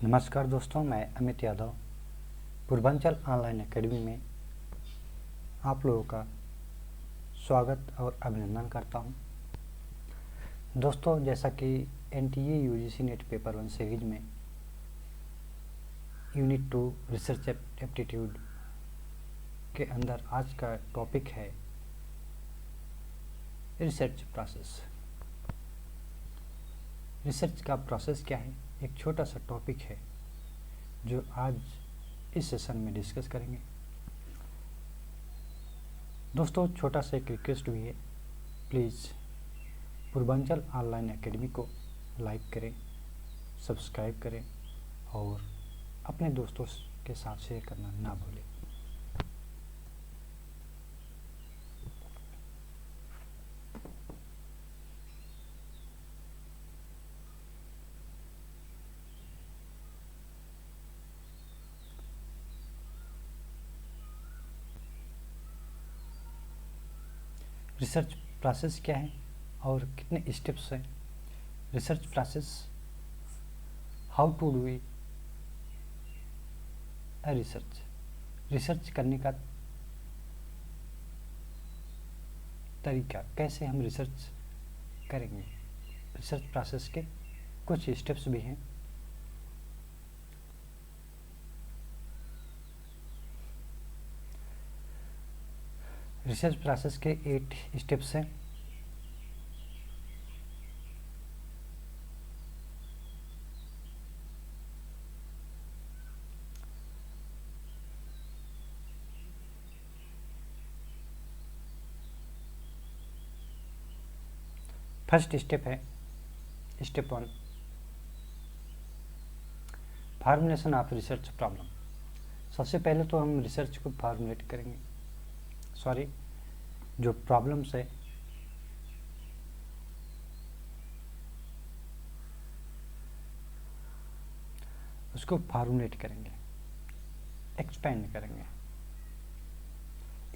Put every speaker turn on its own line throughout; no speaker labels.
नमस्कार दोस्तों, मैं अमित यादव पूर्वांचल ऑनलाइन एकेडमी में आप लोगों का स्वागत और अभिनंदन करता हूं। दोस्तों, जैसा कि NTA UGC net paper 1 series में यूनिट 2 रिसर्च एप्टीट्यूड के अंदर आज का टॉपिक है रिसर्च प्रोसेस। रिसर्च का प्रोसेस क्या है, एक छोटा सा टॉपिक है जो आज इस सेशन में डिस्कस करेंगे। दोस्तों, छोटा सा एक रिक्वेस्ट भी है, प्लीज़ पूर्वांचल ऑनलाइन एकेडमी को लाइक करें, सब्सक्राइब करें और अपने दोस्तों के साथ शेयर करना ना भूलें। रिसर्च प्रोसेस क्या है और कितने स्टेप्स हैं। Research process, how to do research. Research करने का तरीका, कैसे हम रिसर्च करेंगे। रिसर्च प्रोसेस के कुछ स्टेप्स भी हैं। रिसर्च प्रोसेस के 8 स्टेप्स हैं। फर्स्ट स्टेप है step 1, formulation of research problem. सबसे पहले तो हम रिसर्च को फार्मूलेट करेंगे, जो प्रॉब्लम्स है उसको फार्मूलेट करेंगे, एक्सपेंड करेंगे,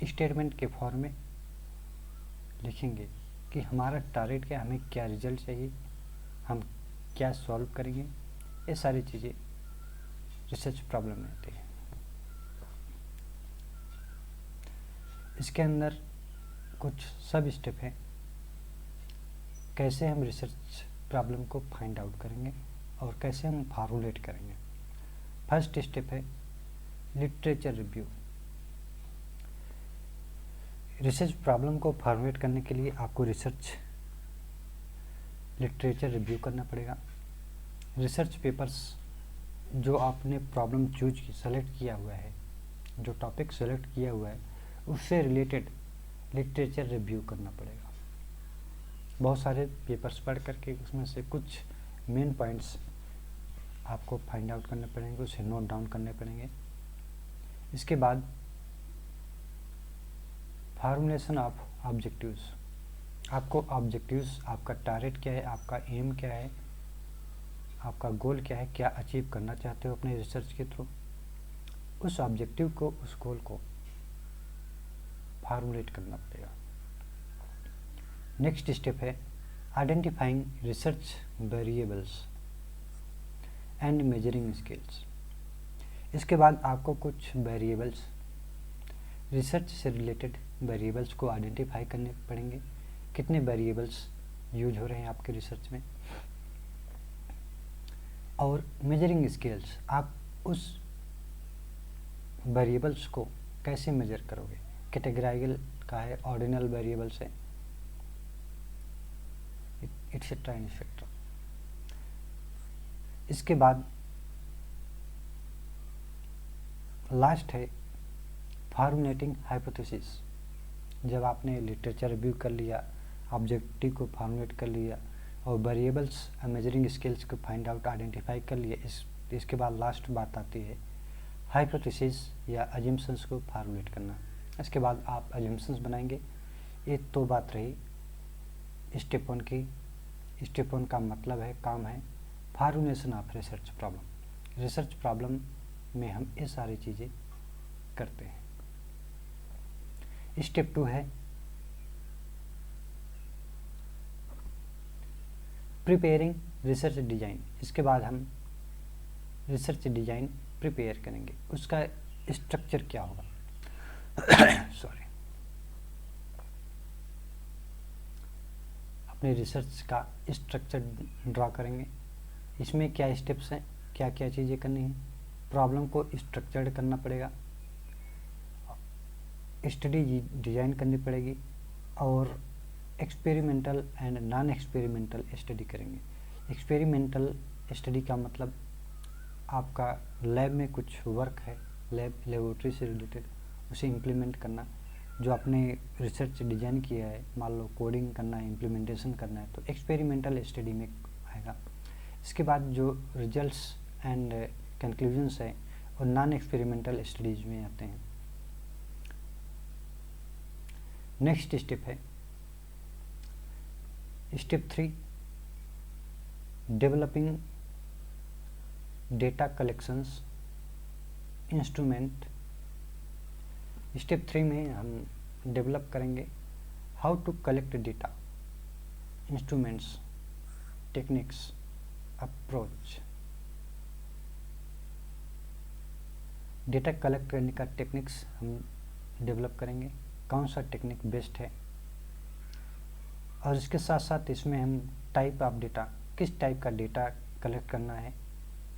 स्टेटमेंट के फॉर्म में लिखेंगे कि हमारा टारगेट क्या, हमें क्या रिजल्ट चाहिए, हम क्या सॉल्व करेंगे। ये सारी चीज़ें रिसर्च प्रॉब्लम में आती है। इसके अंदर कुछ सब स्टेप हैं, कैसे हम रिसर्च प्रॉब्लम को फाइंड आउट करेंगे और कैसे हम फार्मूलेट करेंगे। फर्स्ट स्टेप है लिटरेचर रिव्यू। रिसर्च प्रॉब्लम को फार्मूलेट करने के लिए आपको रिसर्च लिटरेचर रिव्यू करना पड़ेगा। रिसर्च पेपर्स जो आपने प्रॉब्लम सेलेक्ट किया हुआ है, जो टॉपिक सेलेक्ट किया हुआ है, उससे रिलेटेड लिटरेचर रिव्यू करना पड़ेगा। बहुत सारे पेपर्स पढ़ करके उसमें से कुछ मेन पॉइंट्स आपको फाइंड आउट करने पड़ेंगे, उसे नोट डाउन करने पड़ेंगे। इसके बाद फार्मूलेशन ऑफ ऑब्जेक्टिव्स। आपको ऑब्जेक्टिव्स, आपका टारगेट क्या है, आपका एम क्या है, आपका गोल क्या है, क्या अचीव करना चाहते हो अपने रिसर्च के थ्रू, उस ऑब्जेक्टिव को, उस गोल को फार्मूलेट करना पड़ेगा। नेक्स्ट स्टेप है identifying research variables and measuring scales. इसके बाद आपको कुछ वेरिएबल्स, रिसर्च से रिलेटेड वेरिएबल्स को आइडेंटिफाई करने पड़ेंगे। कितने वेरिएबल्स यूज हो रहे हैं आपके रिसर्च में, और मेजरिंग स्केल्स, आप उस वेरिएबल्स को कैसे मेजर करोगे। कैटेगराइजल का है, ऑर्डिनल वेरिएबल्स है, एटसेट्रा एटसेट्रा। इसके बाद लास्ट है फार्मूलेटिंग हाइपोथेसिस। जब आपने लिटरेचर रिव्यू कर लिया, ऑब्जेक्टिव को फार्मूलेट कर लिया और वेरिएबल्स मेजरिंग स्केल्स को फाइंड आउट आइडेंटिफाई कर लिया, इसके बाद लास्ट बात आती है हाइपोथेसिस या अजम्पशंस को फार्मूलेट करना। इसके बाद आप अजम्पशंस बनाएंगे। ये तो बात रही स्टेप 1 की। स्टेप 1 का मतलब है, काम है formulation of research problem. Research problem में हम ये सारी चीज़ें करते हैं। स्टेप 2 है प्रिपेयरिंग रिसर्च डिजाइन। इसके बाद हम रिसर्च डिजाइन प्रिपेयर करेंगे, उसका स्ट्रक्चर क्या होगा। सॉरी, अपने रिसर्च का स्ट्रक्चर ड्रा करेंगे। इसमें क्या स्टेप्स हैं, क्या क्या चीज़ें करनी है, प्रॉब्लम को स्ट्रक्चर्ड करना पड़ेगा, स्टडी डिजाइन करनी पड़ेगी, और experimental and non experimental study करेंगे। एक्सपेरिमेंटल स्टडी का मतलब आपका लैब में कुछ वर्क है, लेबोरेटरी से रिलेटेड, उसे इम्प्लीमेंट करना। जो आपने रिसर्च डिजाइन किया है, मान लो कोडिंग करना है, इम्प्लीमेंटेशन करना है, तो एक्सपेरिमेंटल स्टडी में आएगा। इसके बाद जो रिजल्ट्स एंड कंक्लूजन्स है और नॉन एक्सपेरिमेंटल स्टडीज में आते हैं। नेक्स्ट स्टेप है step 3, developing data collections instrument. Step 3 में हम डेवलप करेंगे how to collect data, instruments, techniques, approach. Data collect करने का टेक्निक्स हम डेवलप करेंगे, कौन सा टेक्निक बेस्ट है, और इसके साथ साथ इसमें हम टाइप ऑफ डेटा, किस टाइप का डेटा कलेक्ट करना है,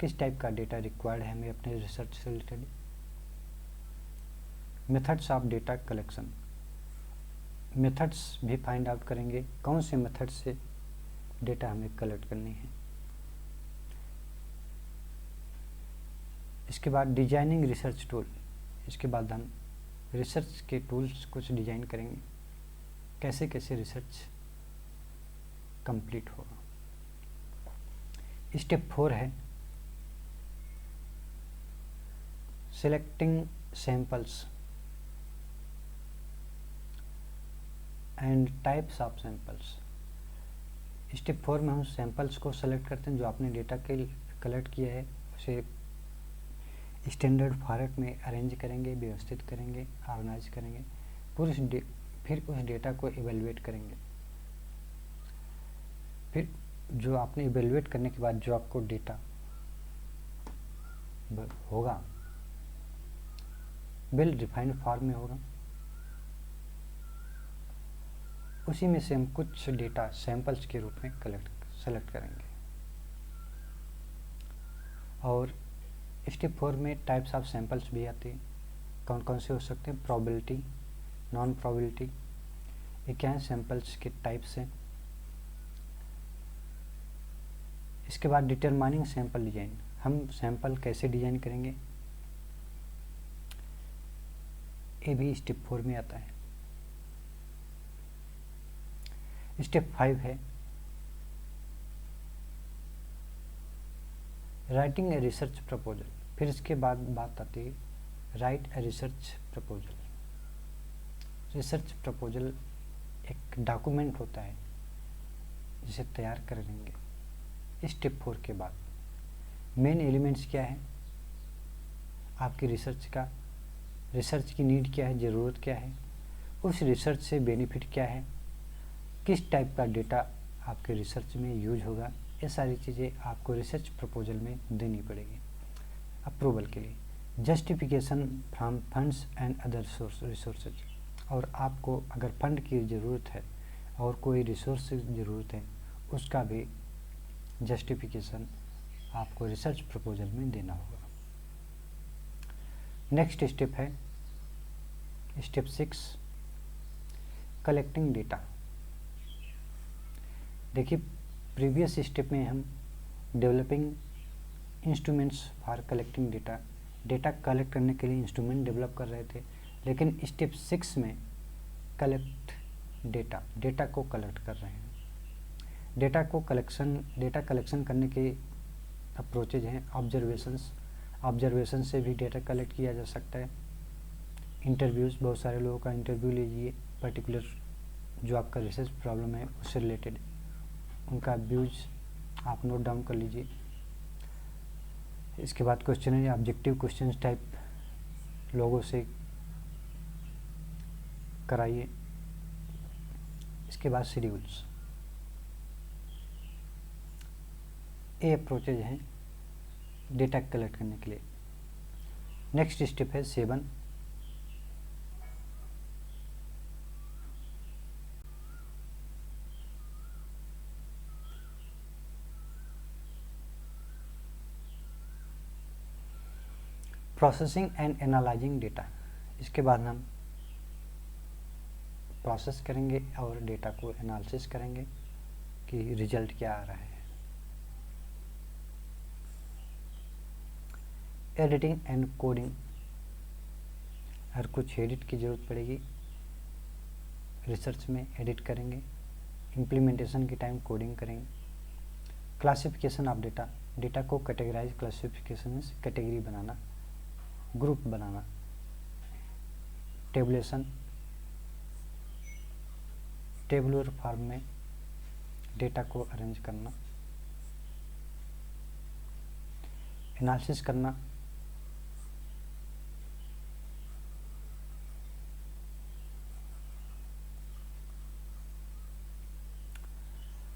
किस टाइप का डेटा रिक्वायर्ड है हमें अपने रिसर्च से related. Methods of data collection, methods भी फाइंड आउट करेंगे, कौन से मेथड से डेटा हमें कलेक्ट करनी है। इसके बाद डिजाइनिंग रिसर्च टूल, इसके बाद हम रिसर्च के टूल्स कुछ डिजाइन करेंगे, कैसे कैसे रिसर्च कंप्लीट होगा। स्टेप 4 है selecting samples and types of samples. Step 4 में हम सैंपल्स को सेलेक्ट करते हैं, जो आपने डेटा के कलेक्ट किया है उसे स्टैंडर्ड फॉर्मेट में अरेंज करेंगे, व्यवस्थित करेंगे, ऑर्गेनाइज करेंगे, फिर उस डेटा को इवेलुएट करेंगे। फिर जो आपने इवेलुएट करने के बाद जो आपको डेटा होगा वेल डिफाइंड फॉर्म में होगा, उसी में से हम कुछ डेटा सैंपल्स के रूप में सेलेक्ट करेंगे। और स्टेप 4 में टाइप्स ऑफ सैंपल्स भी आते हैं, कौन कौन से हो सकते हैं, प्रोबेबिलिटी, नॉन प्रोबेबिलिटी, ये क्या है, सैंपल्स के टाइप्स हैं। इसके बाद डिटरमाइनिंग सैंपल डिजाइन, हम सैंपल कैसे डिजाइन करेंगे, ये भी स्टेप 4 में आता है। स्टेप 5 है राइटिंग ए रिसर्च प्रपोजल। फिर इसके बाद बात आती है right a research proposal. Research proposal एक डॉक्यूमेंट होता है जिसे तैयार कर लेंगे। स्टेप 4 के बाद मेन एलिमेंट्स क्या है, आपकी रिसर्च की नीड क्या है, ज़रूरत क्या है, उस रिसर्च से बेनिफिट क्या है, किस टाइप का डेटा आपके रिसर्च में यूज होगा, ये सारी चीज़ें आपको रिसर्च प्रपोजल में देनी पड़ेगी अप्रूवल के लिए। Justification from funds and other resources, और आपको अगर फंड की ज़रूरत है और कोई रिसोर्स की ज़रूरत है, उसका भी जस्टिफिकेशन आपको रिसर्च प्रपोजल में देना होगा। नेक्स्ट स्टेप है स्टेप 6, कलेक्टिंग डेटा। देखिए प्रीवियस स्टेप में हम developing instruments for collecting data collect करने के लिए इंस्ट्रूमेंट डेवलप कर रहे थे, लेकिन स्टेप 6 में कलेक्ट डेटा को कलेक्ट कर रहे हैं। डेटा कलेक्शन करने के अप्रोचेज हैं ऑब्जर्वेशन से भी डेटा कलेक्ट किया जा सकता है। इंटरव्यूज़, बहुत सारे लोगों का इंटरव्यू लीजिए, पर्टिकुलर जो आपका रिसर्च प्रॉब्लम है उससे रिलेटेड, उनका व्यूज आप नोट डाउन कर लीजिए। इसके बाद क्वेश्चन है ऑब्जेक्टिव क्वेश्चन टाइप लोगों से कराइए। इसके बाद शेड्यूल्स, ये अप्रोचेज हैं डेटा कलेक्ट करने के लिए। नेक्स्ट स्टेप है 7, प्रोसेसिंग एंड एनालाइजिंग डेटा। इसके बाद हम प्रोसेस करेंगे और डेटा को एनालिसिस करेंगे कि रिजल्ट क्या आ रहा है। एडिटिंग एंड कोडिंग, अगर कुछ एडिट की ज़रूरत पड़ेगी रिसर्च में एडिट करेंगे, इम्प्लीमेंटेशन के टाइम कोडिंग करेंगे। क्लासिफिकेशन ऑफ डेटा, डेटा को कैटेगराइज, क्लासिफिकेशन में कैटेगरी बनाना, ग्रुप बनाना। टेबुलेशन, टेबुलर फॉर्म में डेटा को अरेंज करना। एनालिसिस करना,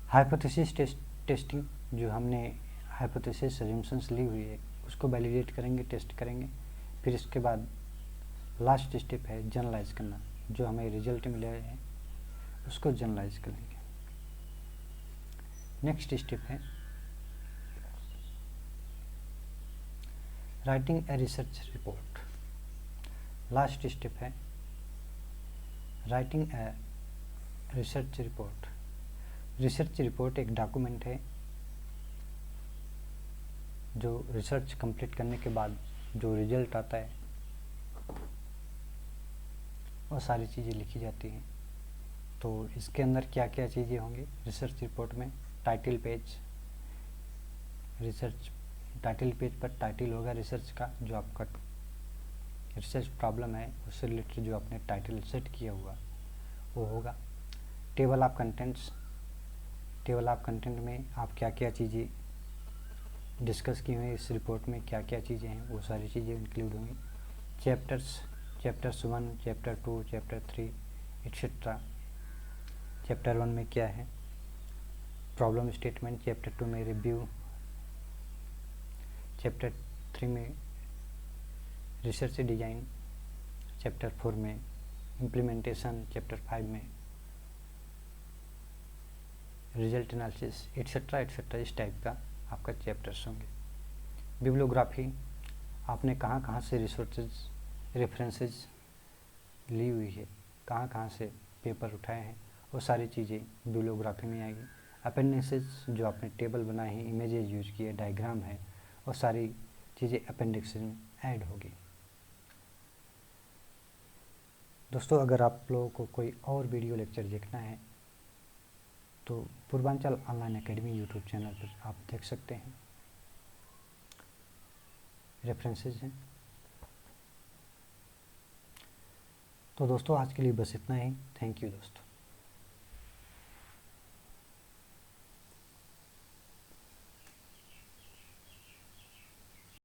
हाइपोथेसिस टेस्टिंग, जो हमने हाइपोथेसिस अजम्पशंस ली हुई है उसको वैलिडेट करेंगे, टेस्ट करेंगे। फिर इसके बाद लास्ट स्टेप है जनरलाइज करना, जो हमें रिजल्ट मिले हैं उसको जनरलाइज करेंगे। नेक्स्ट स्टेप है writing a research report. Last step है writing a research report. Research report एक डॉक्यूमेंट है जो रिसर्च कंप्लीट करने के बाद जो रिजल्ट आता है वो सारी चीज़ें लिखी जाती हैं। तो इसके अंदर क्या क्या चीज़ें होंगी रिसर्च रिपोर्ट में? Title page, research title page पर टाइटल होगा रिसर्च का, जो आपका रिसर्च प्रॉब्लम है उससे रिलेटेड जो आपने टाइटल सेट किया हुआ वो होगा। Table of contents, table of content में आप क्या क्या चीज़ें डिस्कस की हुई इस रिपोर्ट में, क्या क्या चीज़ें हैं वो सारी चीज़ें इंक्लूड होंगी। Chapters, chapters 1, chapter 2, chapter 3 etcetera. Chapter 1 में क्या है, प्रॉब्लम स्टेटमेंट। चैप्टर 2 में रिव्यू। चैप्टर 3 में रिसर्च डिज़ाइन। चैप्टर 4 में इम्प्लीमेंटेशन। चैप्टर 5 में रिजल्ट एनालिसिस एट्सेट्रा एट्सेट्रा। इस टाइप का आपका चैप्टर्स होंगे। बिब्लियोग्राफी, आपने कहाँ कहाँ से रिसोर्सेज रेफरेंसेस ली हुई है, कहाँ कहाँ से पेपर उठाए हैं, वो सारी चीज़ें बिब्लियोग्राफी में आएगी। अपेंडिक्सेस, जो आपने टेबल बनाए हैं, इमेजेस यूज किए, डायग्राम है, वो सारी चीज़ें अपेंडिक्स में ऐड होगी। दोस्तों, अगर आप लोगों को कोई और वीडियो लेक्चर देखना है तो Purvanchal online academy YouTube channel पर आप देख सकते हैं, रेफरेंसेस हैं। तो दोस्तों आज के लिए बस इतना ही। थैंक यू दोस्तों।